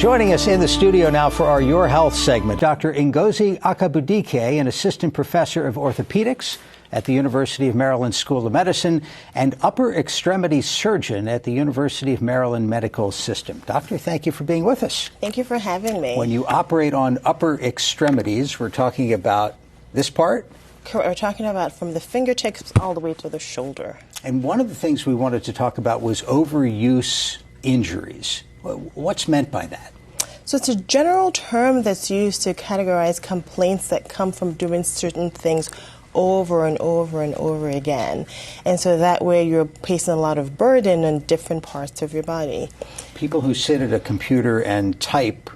Joining us in the studio now for our Your Health segment, Dr. Ngozi Akabudike, an assistant professor of orthopedics at the University of Maryland School of Medicine and upper extremity surgeon at the University of Maryland Medical System. Doctor, thank you for being with us. Thank you for having me. When you operate on upper extremities, we're talking about this part? Correct. We're talking about from the fingertips all the way to the shoulder. And one of the things we wanted to talk about was overuse injuries. What's meant by that? So it's a general term that's used to categorize complaints that come from doing certain things over and over and over again. And so that way you're placing a lot of burden on different parts of your body. People who sit at a computer and type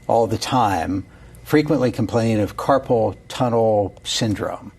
all the time frequently complain of carpal tunnel syndrome.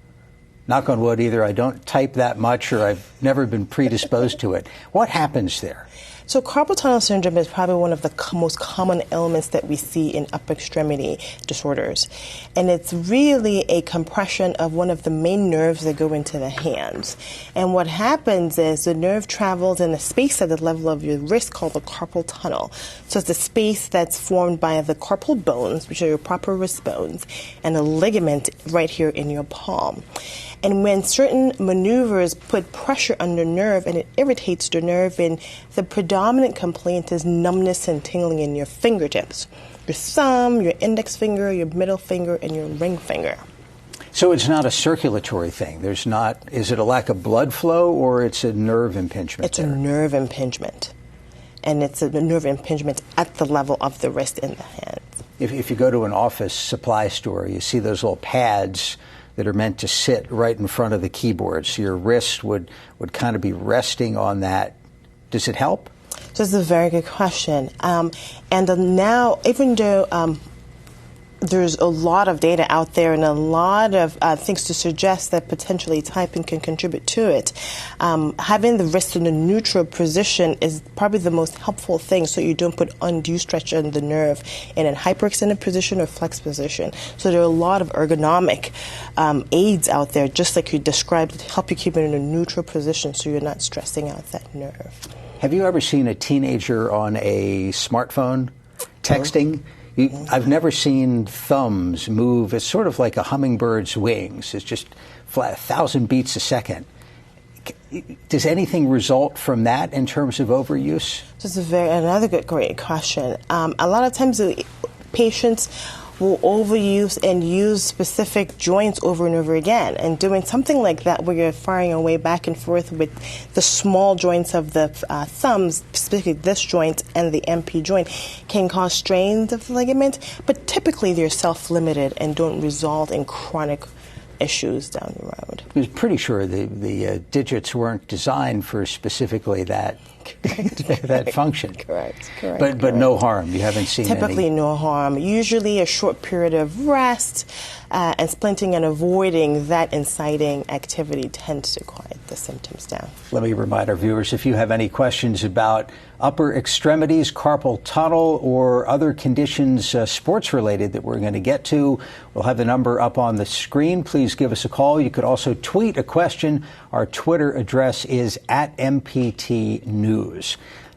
Knock on wood, either I don't type that much or I've never been predisposed to it. What happens there? So carpal tunnel syndrome is probably one of the most common ailments that we see in upper extremity disorders. And it's really a compression of one of the main nerves that go into the hands. And what happens is the nerve travels in a space at the level of your wrist called the carpal tunnel. So it's the space that's formed by the carpal bones, which are your proper wrist bones, and a ligament right here in your palm. And when certain maneuvers put pressure on the nerve and it irritates the nerve, and the predominant complaint is numbness and tingling in your fingertips, your thumb, your index finger, your middle finger, and your ring finger. So it's not a circulatory thing. Is it a lack of blood flow or it's a nerve impingement? It's a nerve impingement. And it's a nerve impingement at the level of the wrist and the hands. If you go to an office supply store, you see those little pads that are meant to sit right in front of the keyboard. So your wrist would kind of be resting on that. Does it help? So this is a very good question. And now, even though there's a lot of data out there and a lot of things to suggest that potentially typing can contribute to it, having the wrist in a neutral position is probably the most helpful thing, so you don't put undue stretch on the nerve in a hyperextended position or flex position. So there are a lot of ergonomic aids out there, just like you described, to help you keep it in a neutral position so you're not stressing out that nerve. Have you ever seen a teenager on a smartphone texting? I've never seen thumbs move. It's sort of like a hummingbird's wings. It's just flat, 1,000 beats a second. Does anything result from that in terms of overuse? This is another great question. A lot of times patients will overuse and use specific joints over and over again. And doing something like that where you're firing away back and forth with the small joints of the thumbs, specifically this joint and the MP joint, can cause strains of the ligament, but typically they're self-limited and don't result in chronic issues down the road. I was pretty sure the digits weren't designed for specifically that that function. Correct. But no harm. You haven't seen typically any. No harm. Usually a short period of rest and splinting and avoiding that inciting activity tends to quiet the symptoms down. Let me remind our viewers, if you have any questions about upper extremities, carpal tunnel, or other conditions sports related that we're going to get to, we'll have the number up on the screen. Please give us a call. You could also tweet a question. Our Twitter address is @MPTNews.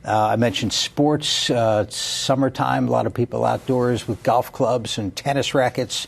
I mentioned sports. It's summertime. A lot of people outdoors with golf clubs and tennis rackets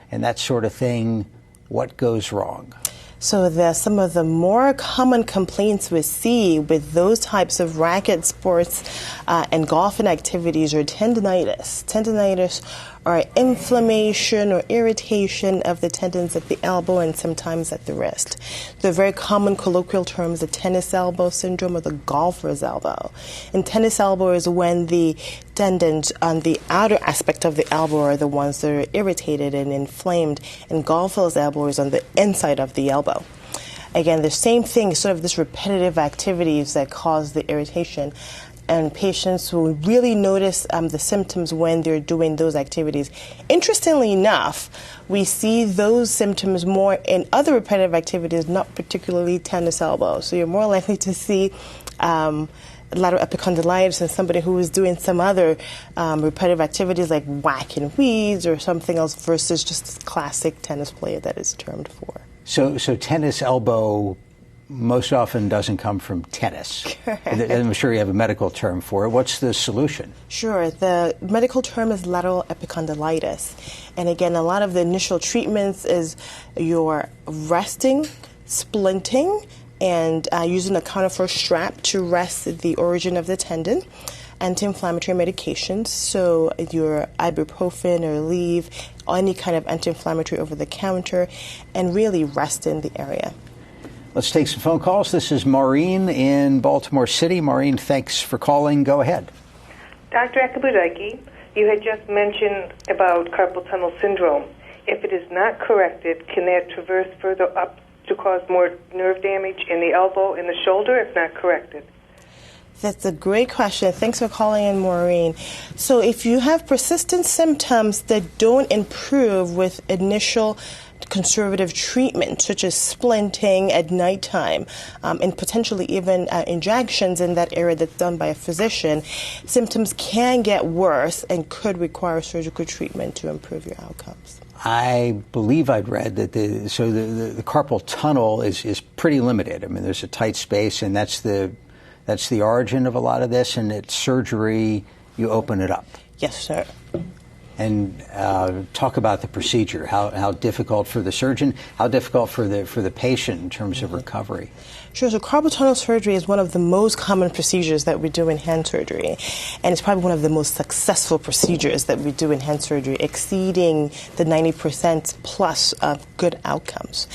and that sort of thing. What goes wrong? So some of the more common complaints we see with those types of racket sports and golfing activities are tendinitis or inflammation or irritation of the tendons at the elbow and sometimes at the wrist. The very common colloquial terms, the tennis elbow syndrome or the golfer's elbow. And tennis elbow is when the tendons on the outer aspect of the elbow are the ones that are irritated and inflamed, and golfer's elbow is on the inside of the elbow. Again, the same thing, sort of this repetitive activities that cause the irritation. And patients will really notice the symptoms when they're doing those activities. Interestingly enough, we see those symptoms more in other repetitive activities, not particularly tennis elbow. So you're more likely to see lateral epicondylitis in somebody who is doing some other repetitive activities like whacking weeds or something else versus just a classic tennis player that is termed for. So tennis elbow most often doesn't come from tennis. Correct. I'm sure you have a medical term for it. What's the solution? Sure. The medical term is lateral epicondylitis. And again, a lot of the initial treatments is your resting, splinting, and using a conifer strap to rest the origin of the tendon. Anti-inflammatory medications, so your ibuprofen or Aleve, any kind of anti-inflammatory over the counter, and really rest in the area. Let's take some phone calls. This is Maureen in Baltimore City. Maureen, thanks for calling. Go ahead. Dr. Akabudike, you had just mentioned about carpal tunnel syndrome. If it is not corrected, can that traverse further up to cause more nerve damage in the elbow and the shoulder if not corrected? That's a great question. Thanks for calling in, Maureen. So if you have persistent symptoms that don't improve with initial conservative treatment, such as splinting at nighttime, and potentially even injections in that area that's done by a physician, symptoms can get worse and could require surgical treatment to improve your outcomes. I believe I'd read that the carpal tunnel is pretty limited. I mean, there's a tight space, and that's the origin of a lot of this, and it's surgery, you open it up. Yes, sir. And talk about the procedure, how difficult for the surgeon, how difficult for the patient in terms of recovery. Sure. So carpal tunnel surgery is one of the most common procedures that we do in hand surgery, and it's probably one of the most successful procedures that we do in hand surgery, exceeding the 90% plus of good outcomes.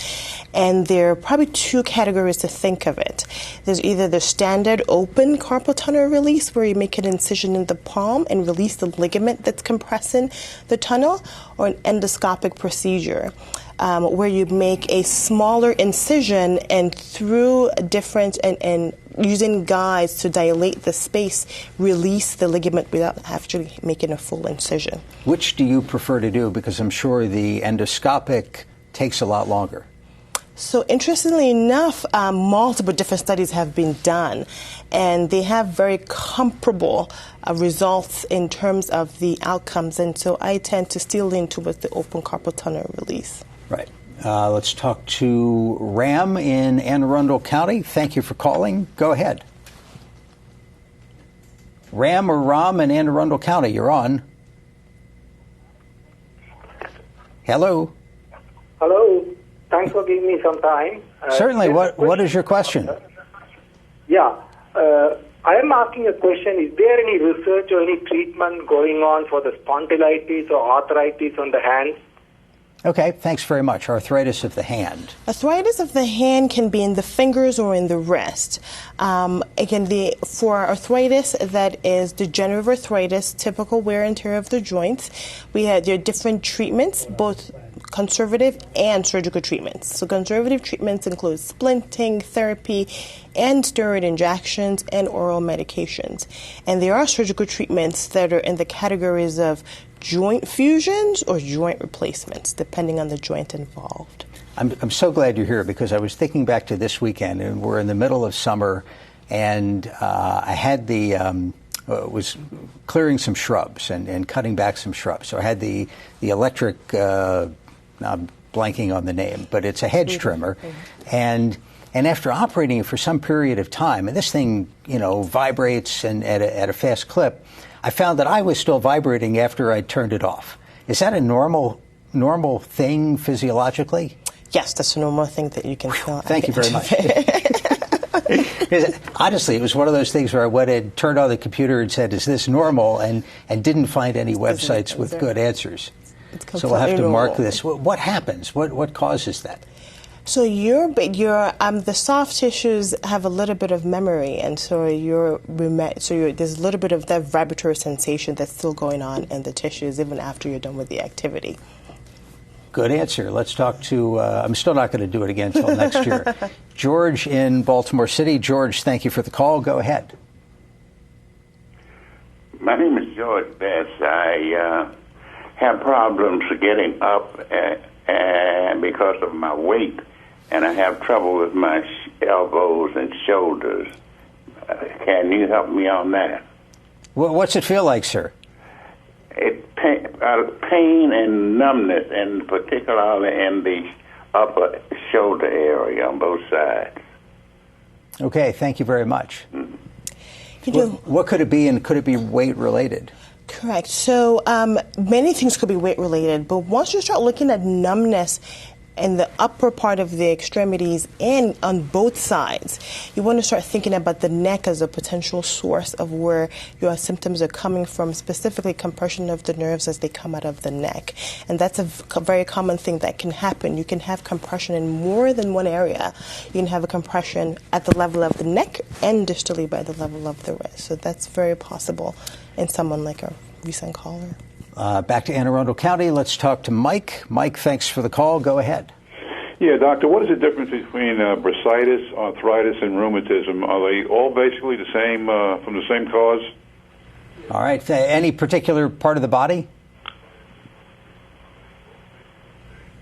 And there are probably two categories to think of it. There's either the standard open carpal tunnel release, where you make an incision in the palm and release the ligament that's compressing the tunnel, or an endoscopic procedure, where you make a smaller incision and through different and using guides to dilate the space, release the ligament without actually making a full incision. Which do you prefer to do? Because I'm sure the endoscopic takes a lot longer. So interestingly enough, multiple different studies have been done, and they have very comparable results in terms of the outcomes. And so I tend to still lean towards the open carpal tunnel release. Right. Let's talk to Ram in Anne Arundel County. Thank you for calling. Go ahead. Ram or Ram in Anne Arundel County, you're on. Hello. Hello. Thanks for giving me some time. Certainly. What is your question? Yeah. I am asking a question. Is there any research or any treatment going on for the spondylitis or arthritis on the hands? Okay, thanks very much. Arthritis of the hand. Arthritis of the hand can be in the fingers or in the wrist. Again, for arthritis that is degenerative arthritis, typical wear and tear of the joints, there are different treatments, both conservative and surgical treatments. So conservative treatments include splinting, therapy, and steroid injections and oral medications. And there are surgical treatments that are in the categories of joint fusions or joint replacements, depending on the joint involved. I'm so glad you're here, because I was thinking back to this weekend, and we're in the middle of summer, and I had was clearing some shrubs and cutting back some shrubs. So I had the electric, I'm blanking on the name, but it's a hedge trimmer, and after operating it for some period of time, and this thing, vibrates and at a fast clip, I found that I was still vibrating after I turned it off. Is that a normal thing physiologically? Yes, that's a normal thing that you can feel. Thank you very much. Honestly, it was one of those things where I went and turned on the computer and said, "Is this normal?" and didn't find any websites with good answers. So we'll have to mark this. What happens? What causes that? So the soft tissues have a little bit of memory, and so there's a little bit of that vibratory sensation that's still going on in the tissues even after you're done with the activity. Good answer. Let's talk to, I'm still not going to do it again until next year. George in Baltimore City. George, thank you for the call. Go ahead. My name is George Bess. I have problems getting up because of my weight, and I have trouble with my elbows and shoulders. Can you help me on that? What's it feel like, sir? Pain and numbness, and particularly in the upper shoulder area on both sides. Okay, thank you very much. You What could it be, and could it be weight related? Correct. So many things could be weight related, but once you start looking at numbness in the upper part of the extremities and on both sides, you want to start thinking about the neck as a potential source of where your symptoms are coming from, specifically compression of the nerves as they come out of the neck. And that's a very common thing that can happen. You can have compression in more than one area. You can have a compression at the level of the neck and distally by the level of the wrist. So that's very possible in someone like a recent caller. Back to Anne Arundel County. Let's talk to Mike. Mike, thanks for the call. Go ahead. Yeah, doctor, what is the difference between bursitis, arthritis, and rheumatism? Are they all basically the same, from the same cause? All right. Any particular part of the body?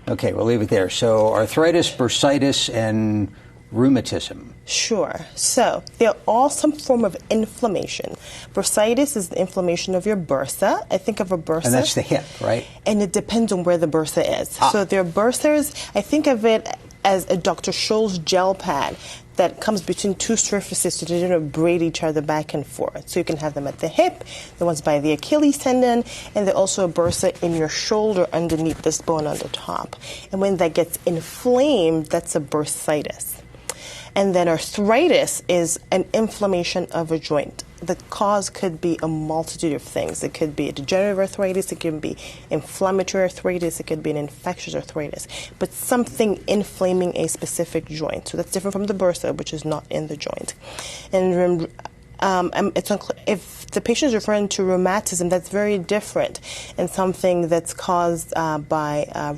Okay, we'll leave it there. So arthritis, bursitis, and rheumatism. Sure. So they're all some form of inflammation. Bursitis is the inflammation of your bursa. I think of a bursa. And that's the hip, right? And it depends on where the bursa is. So their bursas, I think of it as a Dr. Scholl's gel pad that comes between two surfaces to braid each other back and forth. So you can have them at the hip, the ones by the Achilles tendon, and they're also a bursa in your shoulder underneath this bone on the top. And when that gets inflamed, that's a bursitis. And then arthritis is an inflammation of a joint. The cause could be a multitude of things. It could be a degenerative arthritis, it can be inflammatory arthritis, it could be an infectious arthritis, but something inflaming a specific joint. So that's different from the bursa, which is not in the joint. And it's unclear if the patient is referring to rheumatism, that's very different, and something that's caused by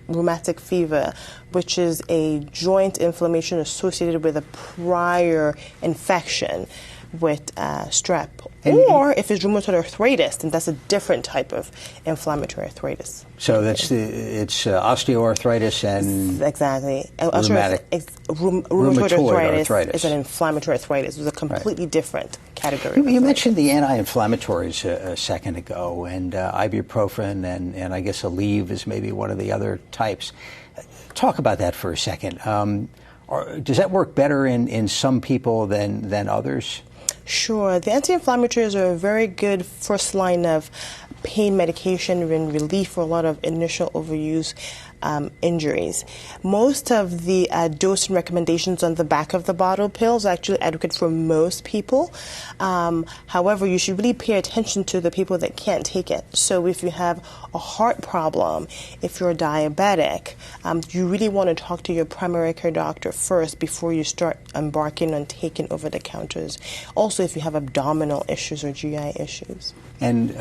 rheumatic fever, which is a joint inflammation associated with a prior infection with strep. Or if it's rheumatoid arthritis, then that's a different type of inflammatory arthritis. So it's osteoarthritis and exactly rheumatic. Rheumatoid arthritis is an inflammatory arthritis. It's a completely different category. You mentioned the anti-inflammatories a second ago, and ibuprofen, and I guess Aleve is maybe one of the other types. Talk about that for a second. Does that work better in some people than others? Sure. The anti-inflammatories are a very good first line of pain medication and relief for a lot of initial overuse injuries. Most of the dosing recommendations on the back of the bottle pills are actually adequate for most people. However, you should really pay attention to the people that can't take it. So if you have a heart problem, if you're diabetic, you really want to talk to your primary care doctor first before you start embarking on taking over-the-counters. Also, if you have abdominal issues or GI issues. And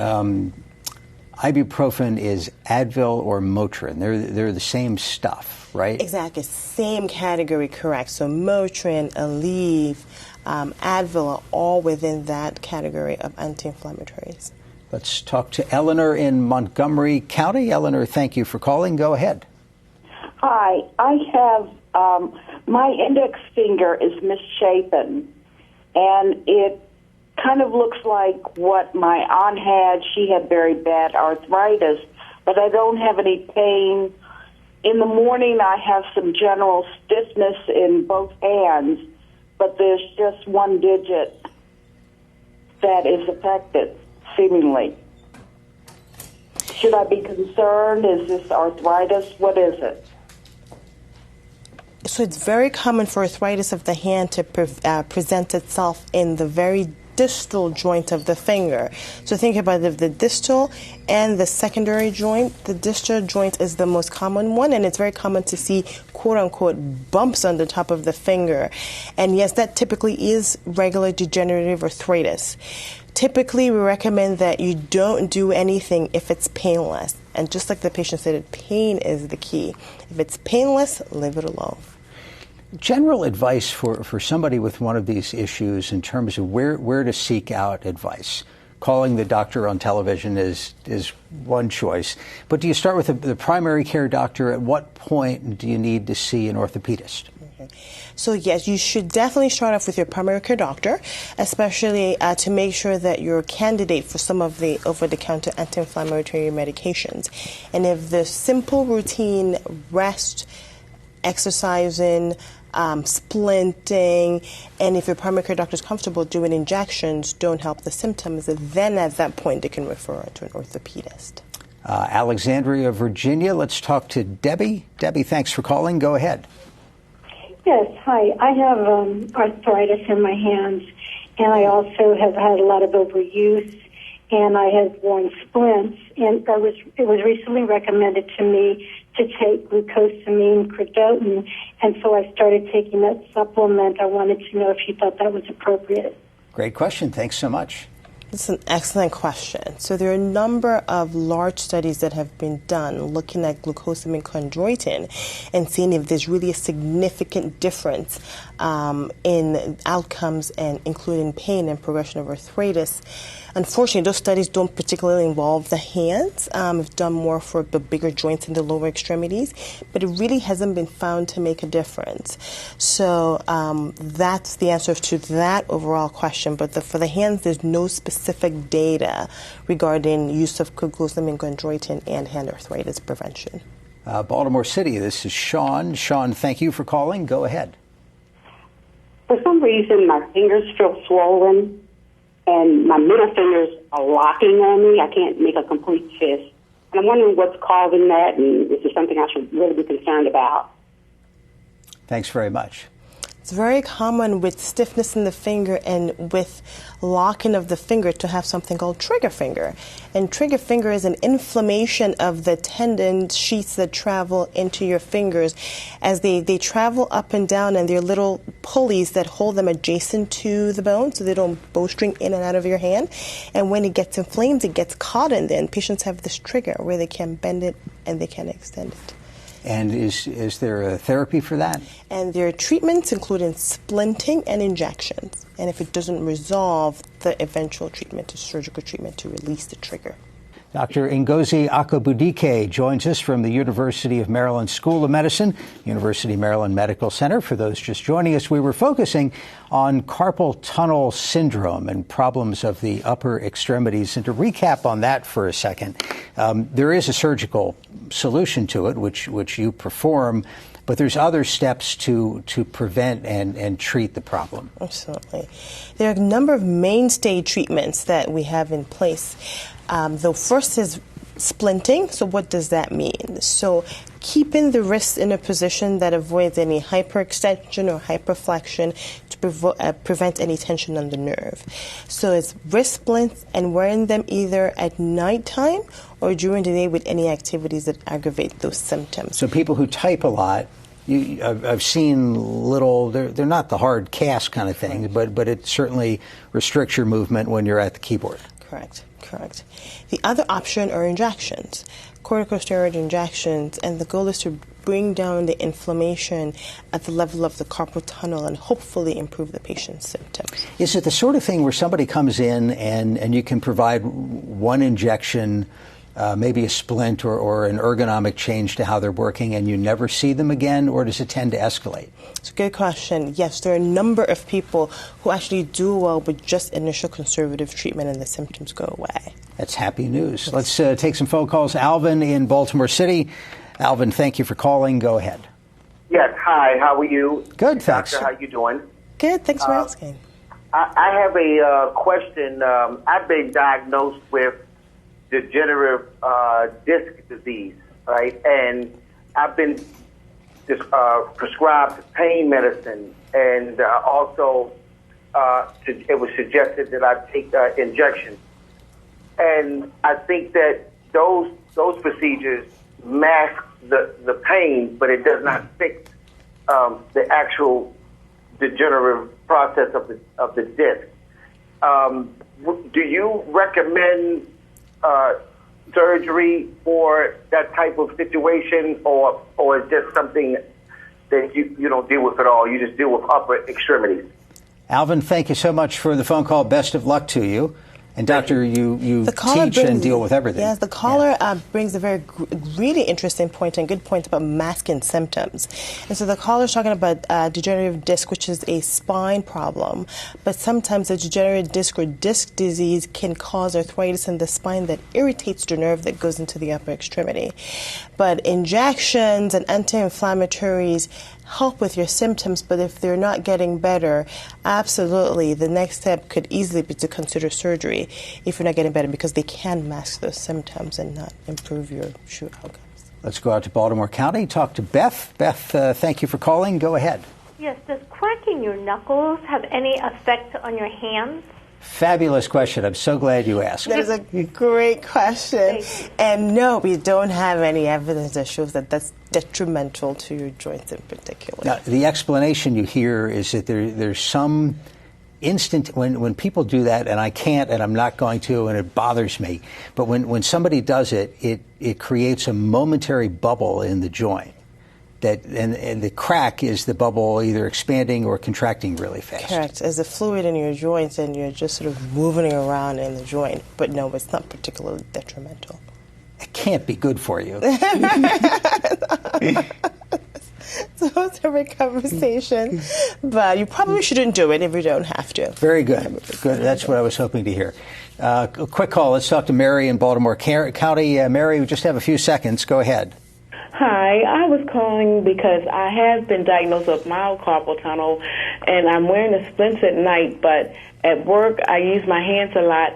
ibuprofen is Advil or Motrin. They're the same stuff, right? Exactly. Same category, correct. So Motrin, Aleve, Advil are all within that category of anti-inflammatories. Let's talk to Eleanor in Montgomery County. Eleanor, thank you for calling. Go ahead. Hi. I have, my index finger is misshapen, and it kind of looks like what my aunt had. She had very bad arthritis, but I don't have any pain. In the morning, I have some general stiffness in both hands, but there's just one digit that is affected, seemingly. Should I be concerned? Is this arthritis? What is it? So it's very common for arthritis of the hand to present itself in the very distal joint of the finger. So think about the distal and the secondary joint. The distal joint is the most common one, and it's very common to see quote-unquote bumps on the top of the finger. And yes, that typically is regular degenerative arthritis. Typically, we recommend that you don't do anything if it's painless. And just like the patient said, pain is the key. If it's painless, leave it alone. General advice for somebody with one of these issues in terms of where to seek out advice. Calling the doctor on television is one choice. But do you start with the primary care doctor? At what point do you need to see an orthopedist? So yes, you should definitely start off with your primary care doctor, especially to make sure that you're a candidate for some of the over-the-counter anti-inflammatory medications. And if the simple routine rest, exercising, splinting, and if your primary care doctor is comfortable doing injections don't help the symptoms, then at that point they can refer to an orthopedist. Alexandria, Virginia. Let's talk to Debbie. Debbie, thanks for calling. Go ahead. Yes, hi. I have arthritis in my hands, and I also have had a lot of overuse, and I have worn splints. And it was recently recommended to me to take glucosamine credotin, and so I started taking that supplement. I wanted to know if you thought that was appropriate. Great question. Thanks so much. That's an excellent question. So there are a number of large studies that have been done looking at glucosamine chondroitin and seeing if there's really a significant difference in outcomes, and including pain and progression of arthritis. Unfortunately, those studies don't particularly involve the hands. It's done more for the bigger joints in the lower extremities, but it really hasn't been found to make a difference. So that's the answer to that overall question. But for the hands, there's no specific data regarding use of glucosamine chondroitin and hand arthritis prevention. Baltimore City, this is Sean. Sean, thank you for calling. Go ahead. For some reason, my fingers feel swollen, and my middle fingers are locking on me. I can't make a complete fist. And I'm wondering what's causing that, and is there something I should really be concerned about? Thanks very much. It's very common with stiffness in the finger and with locking of the finger to have something called trigger finger. And trigger finger is an inflammation of the tendon sheaths that travel into your fingers as they travel up and down, and they're little pulleys that hold them adjacent to the bone so they don't bowstring in and out of your hand. And when it gets inflamed, it gets caught in there. And patients have this trigger where they can bend it and they can extend it. And is there a therapy for that? And there are treatments including splinting and injections. And if it doesn't resolve, the eventual treatment is surgical treatment to release the trigger. Dr. Ngozi Akabudike joins us from the University of Maryland School of Medicine, University of Maryland Medical Center. For those just joining us, we were focusing on carpal tunnel syndrome and problems of the upper extremities. And to recap on that for a second, there is a surgical solution to it, which you perform, but there's other steps to prevent and treat the problem. Absolutely. There are a number of mainstay treatments that we have in place. The first is splinting. So what does that mean? So keeping the wrist in a position that avoids any hyperextension or hyperflexion to prevent any tension on the nerve. So it's wrist splints and wearing them either at nighttime or during the day with any activities that aggravate those symptoms. So people who type a lot, I've seen little, they're not the hard cast kind of thing, but it certainly restricts your movement when you're at the keyboard. Correct. The other option are injections, corticosteroid injections, and the goal is to bring down the inflammation at the level of the carpal tunnel and hopefully improve the patient's symptoms. Is it the sort of thing where somebody comes in and you can provide one injection, maybe a splint or an ergonomic change to how they're working, and you never see them again, or does it tend to escalate? It's a good question. Yes, there are a number of people who actually do well with just initial conservative treatment and the symptoms go away. That's happy news. Let's take some phone calls. Alvin in Baltimore City. Alvin, thank you for calling. Go ahead. Yes, hi. How are you? Good, thanks. Doctor, how you doing? Good, thanks for asking. I have a question. I've been diagnosed with degenerative disc disease, right? And I've been prescribed pain medicine, and also it was suggested that I take injections. And I think that those procedures mask the pain, but it does not fix the actual degenerative process of the disc. Do you recommend surgery for that type of situation, or is just something that you don't deal with at all? You just deal with upper extremities. Alvin, thank you so much for the phone call. Best of luck to you. And doctor, you teach and deal with everything. Yes, the caller brings a really interesting point and good point about masking symptoms. And so the caller's talking about degenerative disc, which is a spine problem. But sometimes a degenerative disc or disc disease can cause arthritis in the spine that irritates the nerve that goes into the upper extremity. But injections and anti-inflammatories help with your symptoms, but if they're not getting better, absolutely, the next step could easily be to consider surgery if you're not getting better, because they can mask those symptoms and not improve your shoe outcomes. Let's go out to Baltimore County, talk to Beth. Beth, thank you for calling. Go ahead. Yes, does cracking your knuckles have any effect on your hands? Fabulous question. I'm so glad you asked. That is a great question. And no, we don't have any evidence that shows that that's detrimental to your joints in particular. Now, the explanation you hear is that there's some instant, when people do that, and I can't and I'm not going to, and it bothers me, but when somebody does it, it creates a momentary bubble in the joint. And the crack is the bubble either expanding or contracting really fast. Correct. As a fluid in your joints, and you're just sort of moving it in the joint. But no, it's not particularly detrimental. It can't be good for you. So it's a great conversation. But you probably shouldn't do it if you don't have to. Very good. Good. That's what I was hoping to hear. A quick call. Let's talk to Mary in Baltimore County. Mary, we just have a few seconds. Go ahead. Hi, I was calling because I have been diagnosed with mild carpal tunnel, and I'm wearing the splints at night, but at work I use my hands a lot,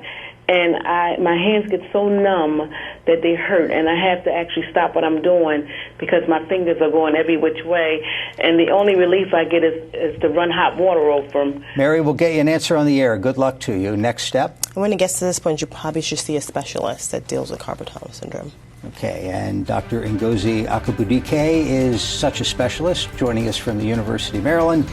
and my hands get so numb that they hurt, and I have to actually stop what I'm doing because my fingers are going every which way, and the only relief I get is to run hot water over them. Mary, we'll get you an answer on the air. Good luck to you. Next step? When it gets to this point, you probably should see a specialist that deals with carpal tunnel syndrome. Okay, and Dr. Ngozi Akabudike is such a specialist, joining us from the University of Maryland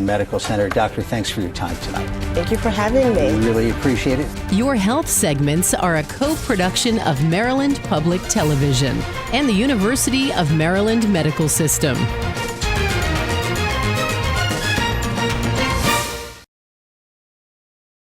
Medical Center. Doctor, thanks for your time tonight. Thank you for having me. We really appreciate it. Your health segments are a co-production of Maryland Public Television and the University of Maryland Medical System.